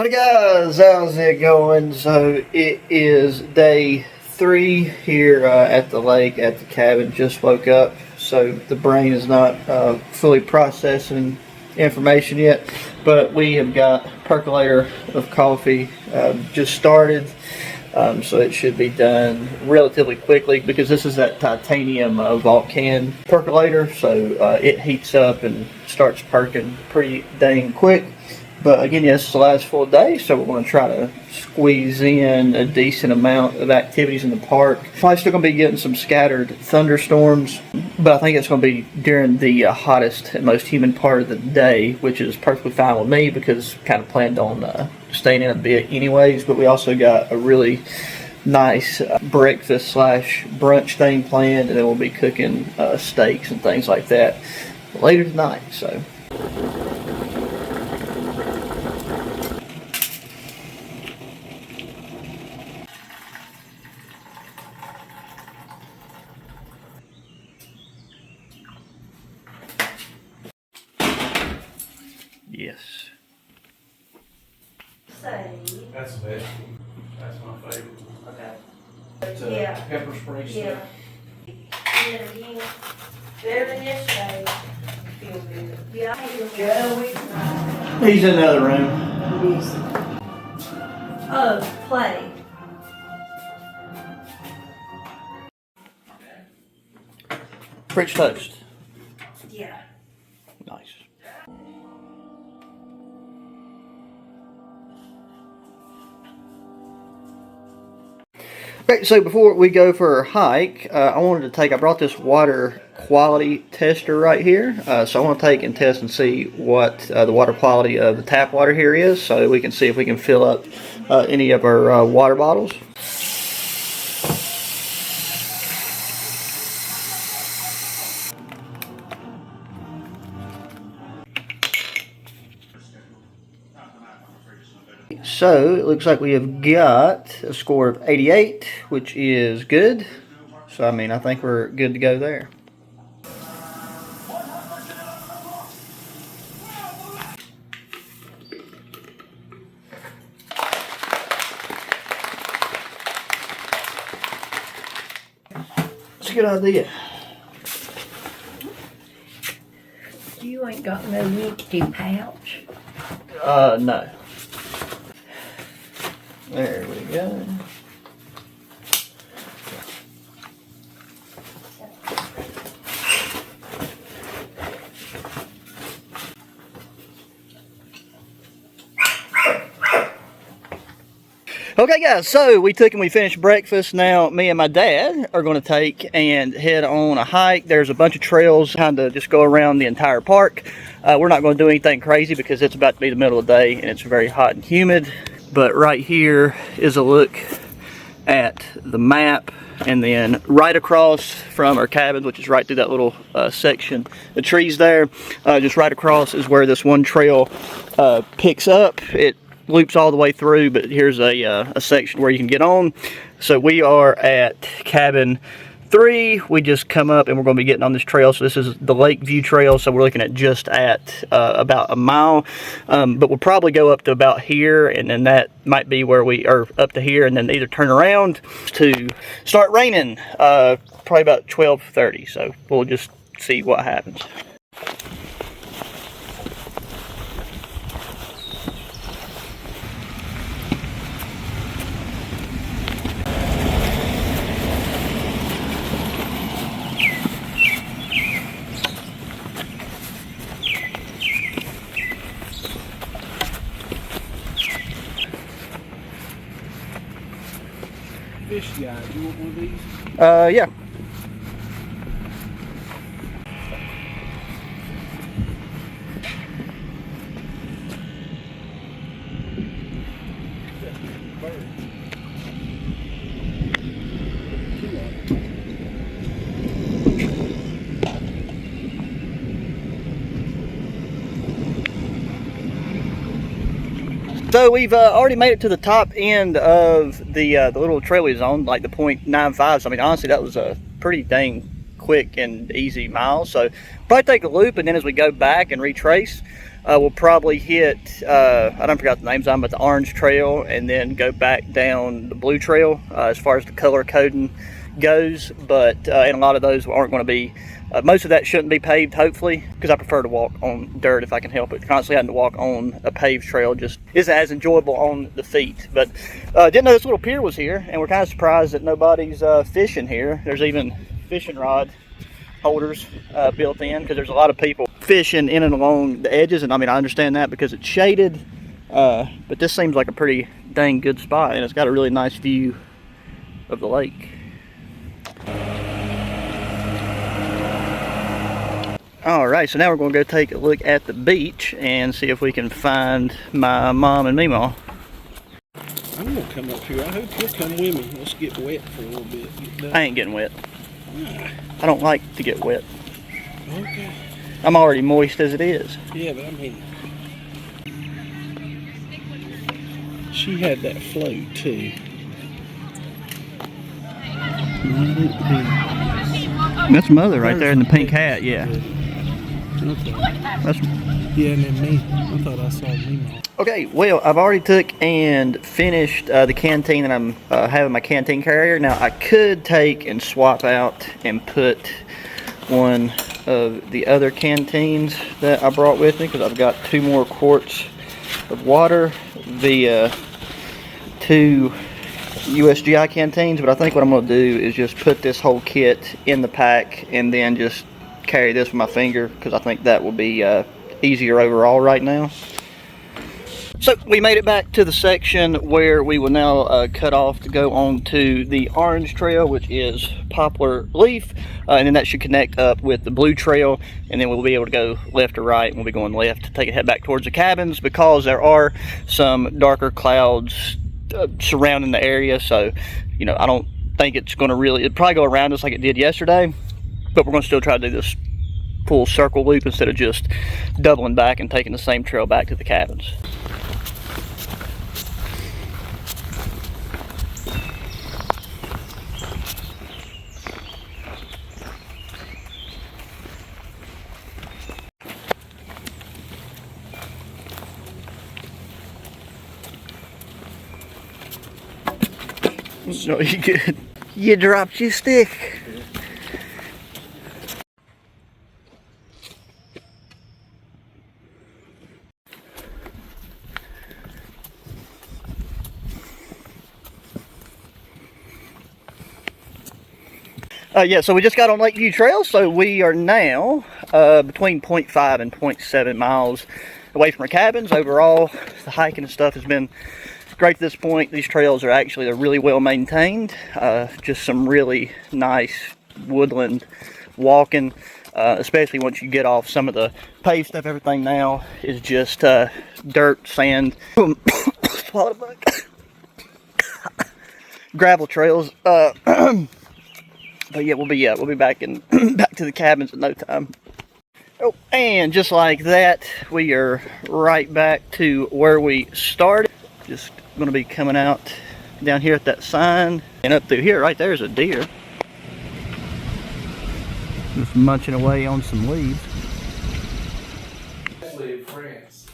Howdy guys, how's it going? So it is day 3 here at the lake at the cabin. Just woke up, so the brain is not fully processing information yet, but we have got percolator of coffee just started, so it should be done relatively quickly because this is that titanium Vulcan percolator, so it heats up and starts perking pretty dang quick. But again, yes, it's the last full day, so we're going to try to squeeze in a decent amount of activities in the park. Probably still going to be getting some scattered thunderstorms, but I think it's going to be during the hottest and most humid part of the day, which is perfectly fine with me because kind of planned on staying in a bit anyways. But we also got a really nice breakfast slash brunch thing planned, and then we'll be cooking steaks and things like that later tonight. So. Yes. That's the best. That's my favorite. Okay. It's pepper spray stuff. Better than yesterday. Feel good. Yeah, He's in another room. oh, play. French toast. Yeah. Nice. Okay, so before we go for our hike, I brought this water quality tester right here. So I want to take and test and see what the water quality of the tap water here is, so we can see if we can fill up any of our water bottles. So it looks like we have got a score of 88, which is good. So I mean, I think we're good to go there. That's a good idea. You ain't got no empty pouch. No. There we go. Okay guys, so we took and we finished breakfast. Now me and my dad are going to take and head on a hike. There's a bunch of trails kind of just go around the entire park. We're not going to do anything crazy because it's about to be the middle of the day and it's very hot and humid. But right here is a look at the map, and then right across from our cabin, which is right through that little section, the trees there, just right across is where this one trail picks up. It loops all the way through, but here's a section where you can get on. So we are at cabin 3. We just come up and we're going to be getting on this trail. So this is the Lake View Trail, so we're looking at just at about a mile, but we'll probably go up to about here, and then that might be where we are, up to here, and then either turn around to start raining probably about 12:30. So we'll just see what happens. Fish guy, do you want one of these? Yeah. So we've already made it to the top end of the little trail we was on, like the 0.95. So I mean, honestly, that was a pretty dang quick and easy mile. So probably take a loop, and then as we go back and retrace, we'll probably hit, I don't forget the names on, but the orange trail, and then go back down the blue trail as far as the color coding goes. But and a lot of those aren't going to be, most of that shouldn't be paved, hopefully, because I prefer to walk on dirt if I can help it. Constantly having to walk on a paved trail just isn't as enjoyable on the feet. But didn't know this little pier was here, and we're kind of surprised that nobody's fishing here. There's even fishing rod holders built in, because there's a lot of people fishing in and along the edges, and I mean, I understand that because it's shaded, but this seems like a pretty dang good spot, and it's got a really nice view of the lake. Alright, so now we're going to go take a look at the beach and see if we can find my mom and Meemaw. I'm going to come up here. I hope you'll come with me. Let's get wet for a little bit. I ain't getting wet. I don't like to get wet. Okay. I'm already moist as it is. Yeah, but I mean, she had that float too. That's Mother right there in the pink hat, yeah. Okay. That's... Yeah, and then me. I thought I saw Meemaw. Okay, well, I've already took and finished the canteen that I'm having my canteen carrier. Now, I could take and swap out and put one of the other canteens that I brought with me, because I've got 2 more quarts of water, the 2 USGI canteens, but I think what I'm going to do is just put this whole kit in the pack and then just carry this with my finger, because I think that will be easier overall right now. So we made it back to the section where we will now cut off to go on to the orange trail, which is Poplar Leaf, and then that should connect up with the blue trail, and then we'll be able to go left or right, and we'll be going left to take a head back towards the cabins, because there are some darker clouds surrounding the area. So, you know, I don't think it's going to really, it'll probably go around us like it did yesterday, but we're going to still try to do this full circle loop instead of just doubling back and taking the same trail back to the cabins. No, you good. You dropped your stick. Yeah, so we just got on Lakeview Trail, so we are now between 0.5 and 0.7 miles away from our cabins. Overall, the hiking and stuff has been great to this point. These trails are actually, they're really well maintained. Just some really nice woodland walking, especially once you get off some of the paved stuff. Everything now is just dirt, sand, gravel trails. But yeah, we'll be back in back to the cabins in no time. Oh, and just like that, we are right back to where we started. Just going to be coming out down here at that sign, and up through here, right there's a deer. Just munching away on some leaves. Actually in France.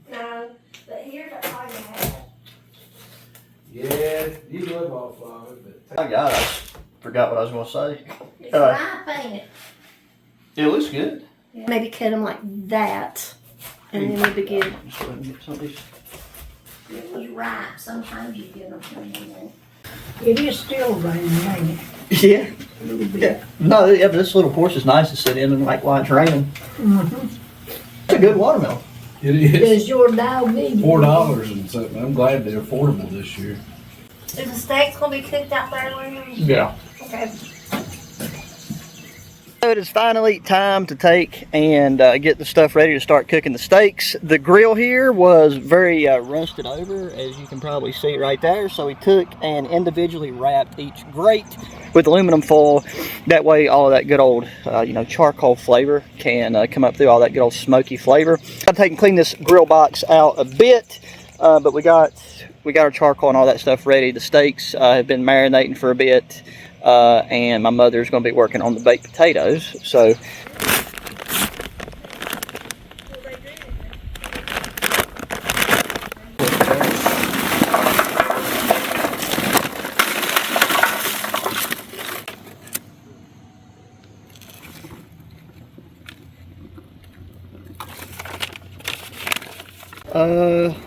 No, but here's a part of it. Yeah, you live off of it, but I got it. Forgot what I was going to say. It's ripe, ain't it? It looks good. Maybe cut them like that, and then it'll be good. Just go ahead and get some of these. It was ripe. Sometimes you get them from there. It is still raining, ain't it? Yeah. Yeah. No, yeah, but this little porch is nice to sit in and like while it's raining. It's a good watermelon. it is Does your dog need it? $4 and something. I'm glad they're affordable this year. Is the steaks gonna be cooked out there, William? Yeah. Okay. So it is finally time to take and get the stuff ready to start cooking the steaks. The grill here was very rusted over, as you can probably see right there. So we took and individually wrapped each grate with aluminum foil. That way all of that good old charcoal flavor can come up through, all that good old smoky flavor. I've taken and cleaned this grill box out a bit, but we got our charcoal and all that stuff ready. The steaks have been marinating for a bit. And my mother's going to be working on the baked potatoes. So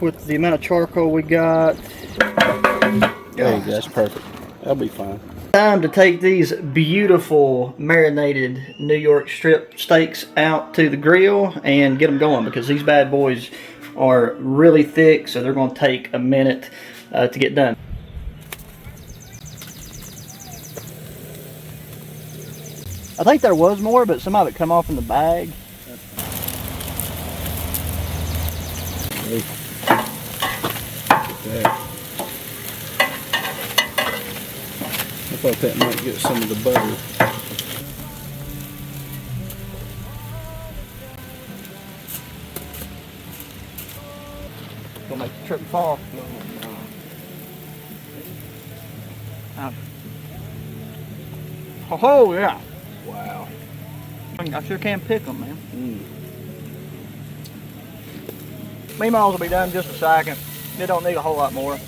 with the amount of charcoal we got. There you go, that's perfect. That'll be fine. Time to take these beautiful marinated New York strip steaks out to the grill and get them going, because these bad boys are really thick, so they're going to take a minute to get done. I think there was more, but some of it come off in the bag. Look at that. I thought that might get some of the butter. Gonna make the trip fall. Oh yeah. Wow. I sure can pick them, man. Meatballs will be done in just a second. They don't need a whole lot more.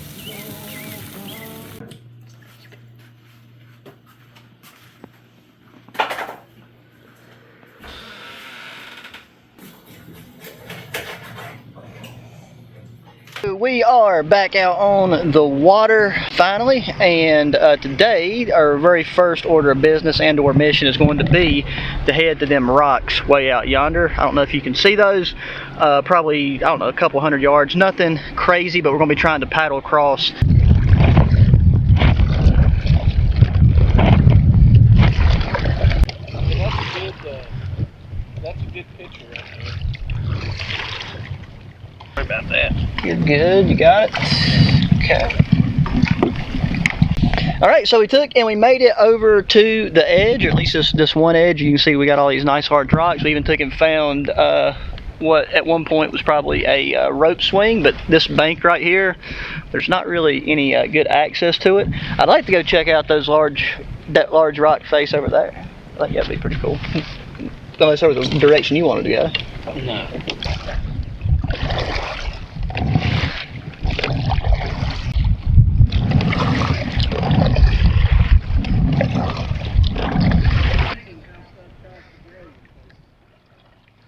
We are back out on the water finally, and today our very first order of business and or mission is going to be to head to them rocks way out yonder. I don't know if you can see those, probably, I don't know, a couple hundred yards, nothing crazy, but we're going to be trying to paddle across. That's a good picture right there. Sorry about that. Good, you got it. Okay. Alright, so we took and we made it over to the edge, or at least this one edge. You can see we got all these nice hard rocks. We even took and found what at one point was probably a rope swing, but this bank right here, there's not really any good access to it. I'd like to go check out that large rock face over there. I think that'd be pretty cool. Unless over the direction you wanted to go. No.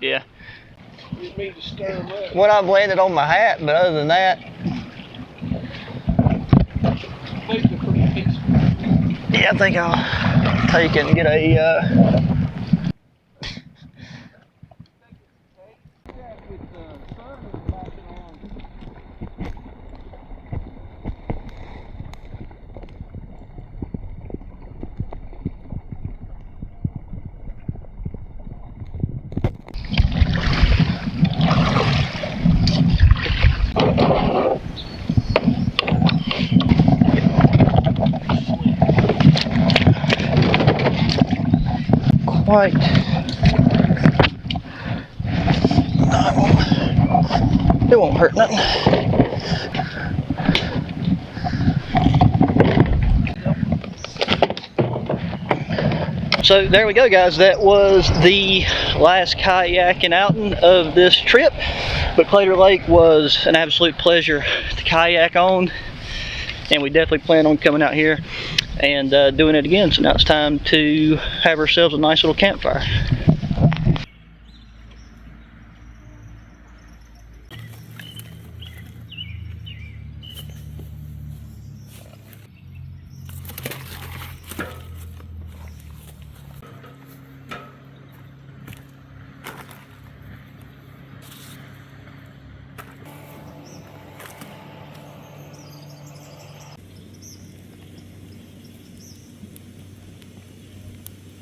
Yeah. You need to stir them up. What I've landed on my hat, but other than that, yeah, I think I'll take it and get a quite. It won't hurt nothing. So there we go, guys. That was the last kayaking outing of this trip. But Claytor Lake was an absolute pleasure to kayak on, and we definitely plan on coming out here and doing it again. So now it's time to have ourselves a nice little campfire.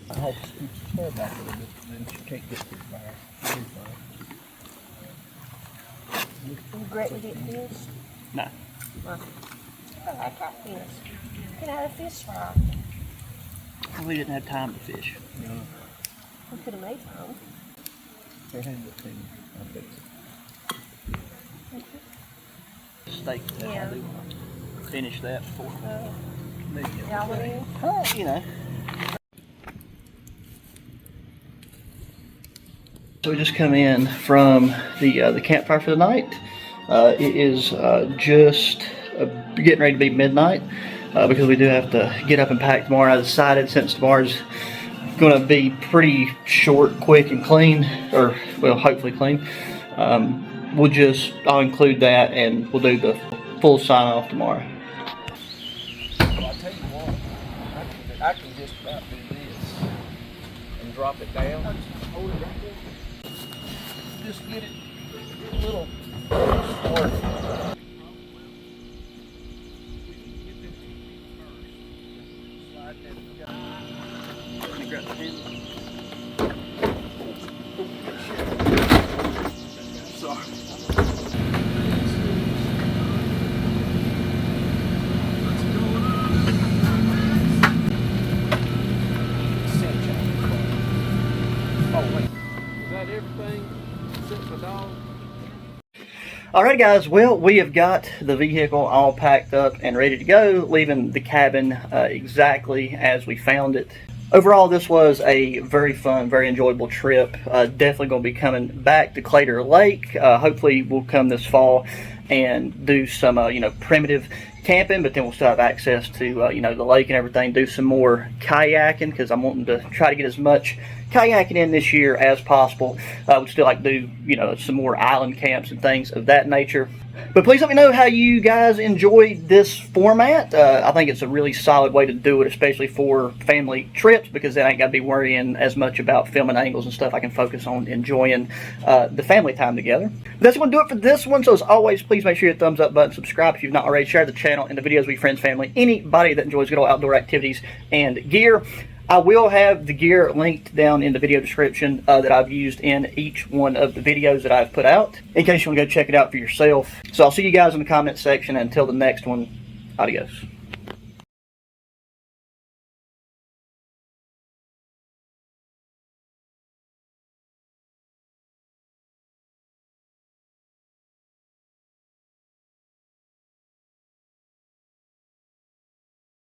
I had to scoot the chair back a little bit, then she can't get too far. You regret we didn't fish? Nah. Well, I like our fish. Can I have a fish fry? We didn't have time to fish. No. We could have made some. Her hand it to me. I'll fix it. Steak, that Yeah. I do want to finish that before. Maybe. Y'all want any? You know. So we just come in from the campfire for the night. It is just getting ready to be midnight because we do have to get up and pack tomorrow. I decided since tomorrow's going to be pretty short, quick, and clean, or well, hopefully clean. I'll include that and we'll do the full sign off tomorrow. Well, I tell you what, I can just about do this and drop it down. Hold it right there. Just get it a little started. Alright guys, well, we have got the vehicle all packed up and ready to go, leaving the cabin exactly as we found it. Overall, this was a very fun, very enjoyable trip. Definitely going to be coming back to Claytor Lake. Hopefully we'll come this fall and do some primitive camping, but then we'll still have access to the lake and everything. Do some more kayaking, because I'm wanting to try to get as much kayaking in this year as possible. We'd still like to do some more island camps and things of that nature. But please let me know how you guys enjoyed this format. I think it's a really solid way to do it, especially for family trips, because then I ain't got to be worrying as much about filming angles and stuff. I can focus on enjoying the family time together. But that's going to do it for this one. So as always, please make sure you hit the thumbs up button, subscribe if you've not already, share the channel and the videos with your friends, family, anybody that enjoys good old outdoor activities and gear. I will have the gear linked down in the video description that I've used in each one of the videos that I've put out, in case you want to go check it out for yourself. So I'll see you guys in the comment section. Until the next one, adios.